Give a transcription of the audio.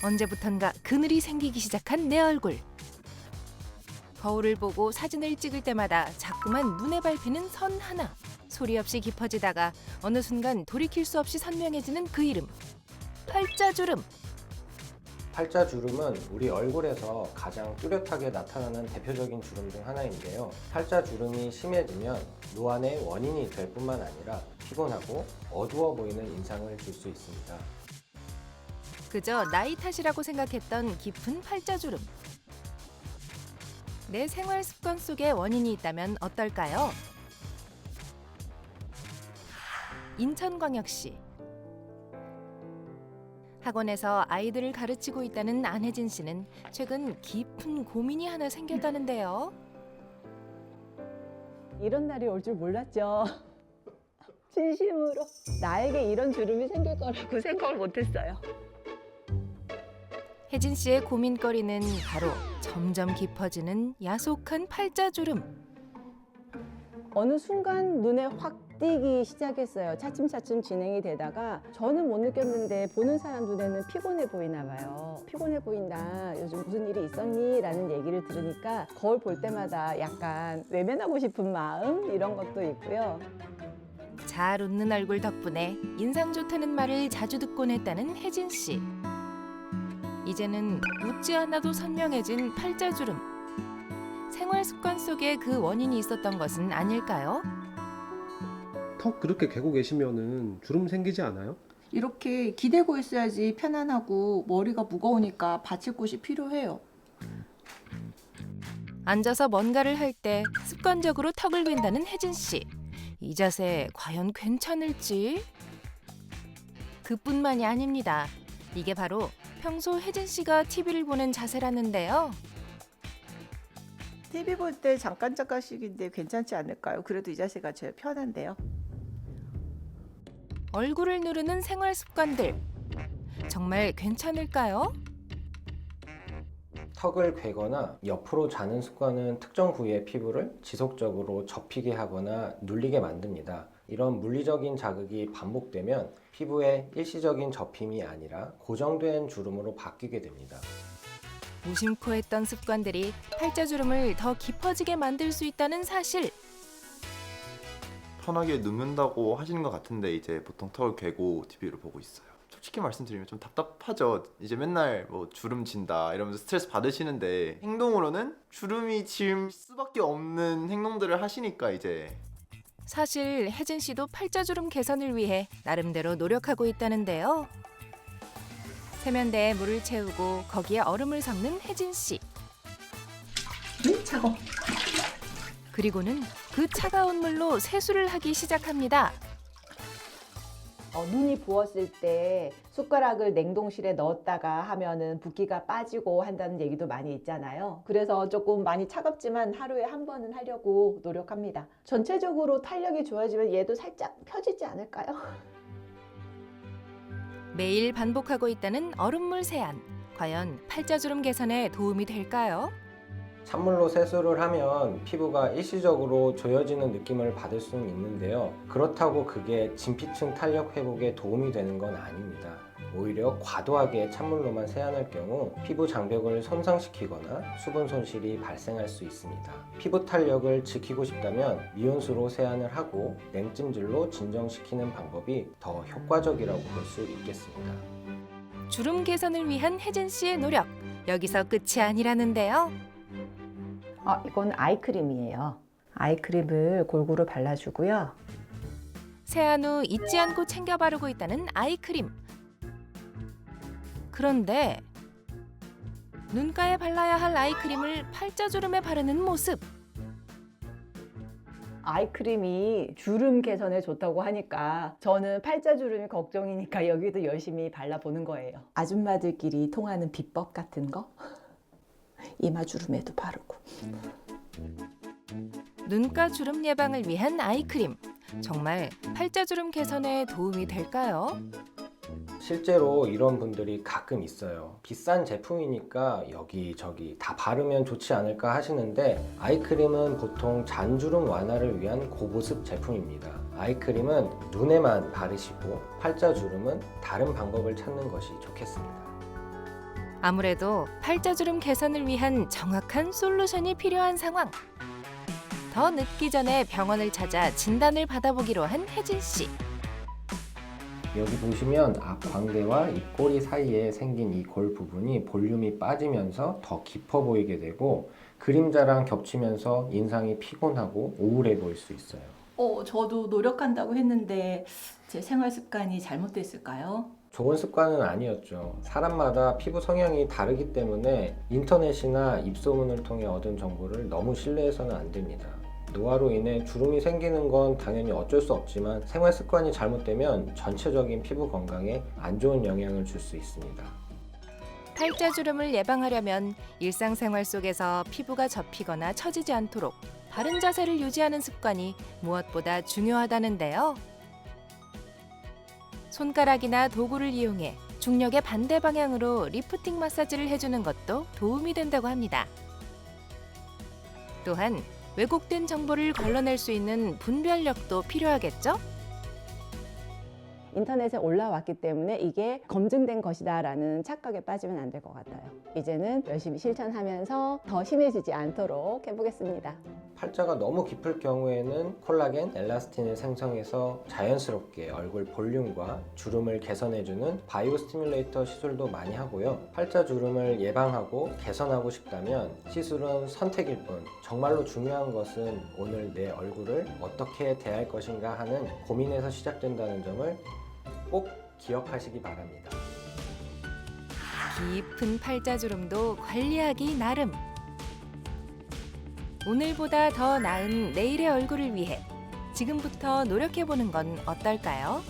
언제부턴가 그늘이 생기기 시작한 내 얼굴. 거울을 보고 사진을 찍을 때마다 자꾸만 눈에 밟히는 선 하나. 소리 없이 깊어지다가 어느 순간 돌이킬 수 없이 선명해지는 그 이름. 팔자주름. 팔자주름은 우리 얼굴에서 가장 뚜렷하게 나타나는 대표적인 주름 중 하나인데요. 팔자주름이 심해지면 노안의 원인이 될 뿐만 아니라 피곤하고 어두워 보이는 인상을 줄 수 있습니다. 그저 나이 탓이라고 생각했던 깊은 팔자주름. 내 생활 습관 속에 원인이 있다면 어떨까요? 인천광역시. 학원에서 아이들을 가르치고 있다는 안혜진 씨는 최근 깊은 고민이 하나 생겼다는데요. 이런 날이 올 줄 몰랐죠. 진심으로 나에게 이런 주름이 생길 거라고 생각을 못했어요. 혜진 씨의 고민거리는 바로 점점 깊어지는 야속한 팔자주름. 어느 순간 눈에 확 띄기 시작했어요. 차츰차츰 진행이 되다가 저는 못 느꼈는데 보는 사람 눈에는 피곤해 보이나 봐요. 피곤해 보인다. 요즘 무슨 일이 있었니? 라는 얘기를 들으니까 거울 볼 때마다 약간 외면하고 싶은 마음 이런 것도 있고요. 잘 웃는 얼굴 덕분에 인상 좋다는 말을 자주 듣곤 했다는 혜진 씨. 이제는 웃지 않아도 선명해진 팔자주름. 생활 습관 속에 그 원인이 있었던 것은 아닐까요? 턱 그렇게 개고 계시면은 주름 생기지 않아요? 이렇게 기대고 있어야지 편안하고 머리가 무거우니까 받칠 곳이 필요해요. 앉아서 뭔가를 할 때 습관적으로 턱을 괸다는 혜진 씨. 이 자세 과연 괜찮을지? 그뿐만이 아닙니다. 이게 바로 평소 혜진 씨가 TV를 보는 자세라는데요. TV 볼 때 잠깐씩인데 괜찮지 않을까요? 그래도 이 자세가 제일 편한데요. 얼굴을 누르는 생활 습관들. 정말 괜찮을까요? 턱을 괴거나 옆으로 자는 습관은 특정 부위의 피부를 지속적으로 접히게 하거나 눌리게 만듭니다. 이런 물리적인 자극이 반복되면 피부의 일시적인 접힘이 아니라 고정된 주름으로 바뀌게 됩니다. 무심코 했던 습관들이 팔자주름을 더 깊어지게 만들 수 있다는 사실. 편하게 눕는다고 하시는 것 같은데 이제 보통 턱을 괴고 TV를 보고 있어요. 솔직히 말씀드리면 좀 답답하죠. 이제 맨날 뭐 주름 진다 이러면서 스트레스 받으시는데 행동으로는 주름이 질 수밖에 없는 행동들을 하시니까 이제 사실 혜진 씨도 팔자주름 개선을 위해 나름대로 노력하고 있다는데요. 세면대에 물을 채우고 거기에 얼음을 섞는 혜진 씨. 차가워. 그리고는 그 차가운 물로 세수를 하기 시작합니다. 눈이 부었을 때 숟가락을 냉동실에 넣었다가 하면은 붓기가 빠지고 한다는 얘기도 많이 있잖아요. 그래서 조금 많이 차갑지만 하루에 한 번은 하려고 노력합니다. 전체적으로 탄력이 좋아지면 얘도 살짝 펴지지 않을까요? 매일 반복하고 있다는 얼음물 세안. 과연 팔자주름 개선에 도움이 될까요? 찬물로 세수를 하면 피부가 일시적으로 조여지는 느낌을 받을 수는 있는데요. 그렇다고 그게 진피층 탄력 회복에 도움이 되는 건 아닙니다. 오히려 과도하게 찬물로만 세안할 경우 피부 장벽을 손상시키거나 수분 손실이 발생할 수 있습니다. 피부 탄력을 지키고 싶다면 미온수로 세안을 하고 냉찜질로 진정시키는 방법이 더 효과적이라고 볼 수 있겠습니다. 주름 개선을 위한 혜진 씨의 노력. 여기서 끝이 아니라는데요. 이건 아이크림이에요. 아이크림을 골고루 발라주고요. 세안 후 잊지 않고 챙겨 바르고 있다는 아이크림. 그런데 눈가에 발라야 할 아이크림을 팔자주름에 바르는 모습. 아이크림이 주름 개선에 좋다고 하니까 저는 팔자주름이 걱정이니까 여기도 열심히 발라보는 거예요. 아줌마들끼리 통하는 비법 같은 거? 이마주름에도 바르고. 눈가 주름 예방을 위한 아이크림. 정말 팔자주름 개선에 도움이 될까요? 실제로 이런 분들이 가끔 있어요. 비싼 제품이니까 여기저기 다 바르면 좋지 않을까 하시는데 아이크림은 보통 잔주름 완화를 위한 고보습 제품입니다. 아이크림은 눈에만 바르시고 팔자주름은 다른 방법을 찾는 것이 좋겠습니다. 아무래도 팔자주름 개선을 위한 정확한 솔루션이 필요한 상황. 더 늦기 전에 병원을 찾아 진단을 받아보기로 한 혜진 씨. 여기 보시면 앞광대와 입꼬리 사이에 생긴 이 골 부분이 볼륨이 빠지면서 더 깊어 보이게 되고 그림자랑 겹치면서 인상이 피곤하고 우울해 보일 수 있어요. 저도 노력한다고 했는데 제 생활 습관이 잘못됐을까요? 좋은 습관은 아니었죠. 사람마다 피부 성향이 다르기 때문에 인터넷이나 입소문을 통해 얻은 정보를 너무 신뢰해서는 안 됩니다. 노화로 인해 주름이 생기는 건 당연히 어쩔 수 없지만 생활 습관이 잘못되면 전체적인 피부 건강에 안 좋은 영향을 줄 수 있습니다. 팔자주름을 예방하려면 일상생활 속에서 피부가 접히거나 처지지 않도록 바른 자세를 유지하는 습관이 무엇보다 중요하다는데요. 손가락이나 도구를 이용해 중력의 반대 방향으로 리프팅 마사지를 해주는 것도 도움이 된다고 합니다. 또한 왜곡된 정보를 걸러낼 수 있는 분별력도 필요하겠죠? 인터넷에 올라왔기 때문에 이게 검증된 것이다라는 착각에 빠지면 안 될 것 같아요. 이제는 열심히 실천하면서 더 심해지지 않도록 해보겠습니다. 팔자가 너무 깊을 경우에는 콜라겐, 엘라스틴을 생성해서 자연스럽게 얼굴 볼륨과 주름을 개선해주는 바이오 스티뮬레이터 시술도 많이 하고요. 팔자 주름을 예방하고 개선하고 싶다면 시술은 선택일 뿐 정말로 중요한 것은 오늘 내 얼굴을 어떻게 대할 것인가 하는 고민에서 시작된다는 점을 꼭 기억하시기 바랍니다. 깊은 팔자주름도 관리하기 나름. 오늘보다 더 나은 내일의 얼굴을 위해 지금부터 노력해보는 건 어떨까요?